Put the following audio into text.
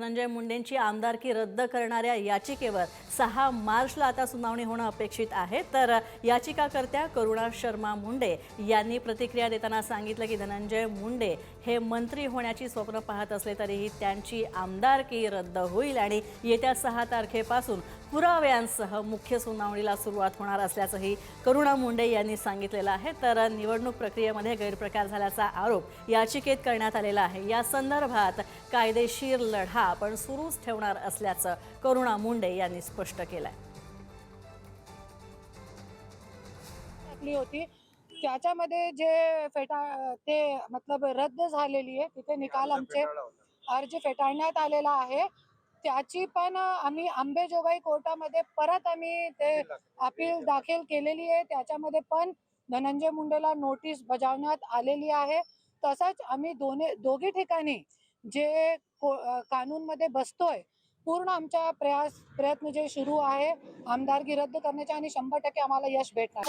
धनंजय मुंडेंची आमदारकी रद्द करणाऱ्या याचिकेवर 6 मार्चला आता सुनावणी होणं अपेक्षित आहे। तर याचिकाकर्त्या करुणा शर्मा मुंडे यांनी प्रतिक्रिया देताना सांगितलं की धनंजय मुंडे हे मंत्री होण्याची स्वप्न पाहत असले तरीही त्यांची आमदारकी रद्द होईल आणि येत्या 6 तारखेपासून पुराव्यांसह मुख्य सुनावणीला सुरुवात होणार असल्याचंही करुणा मुंडे यांनी सांगितलेलं आहे। तर निवडणूक प्रक्रियेमध्ये गैरप्रकार झाल्याचा आरोप याचिकेत करण्यात आलेला आहे। या संदर्भात कायदेशीर लढा आपण सुरूच ठेवणार असल्याचं करुणा मुंडे यांनी स्पष्ट केलंय। होती त्याच्यामध्ये जे ते मतलब रद्द झालेली आहे, तिथे निकाल आमचे अर्ज फेटाळण्यात आलेला आहे। त्याची पण आम्ही अंबेजोगाई कोर्टामध्ये परत आम्ही ते अपील दाखल केलेली आहे। त्याच्यामध्ये पण धनंजय मुंडेला नोटीस बजावण्यात आलेली आहे। तसंच आम्ही दोघी ठिकाणी जे कानूनमध्ये बसतोय पूर्ण आमचा प्रयत्न जे सुरू आहे आमदारकी रद्द करण्याचे आणि 100% आम्हाला यश भेटणार।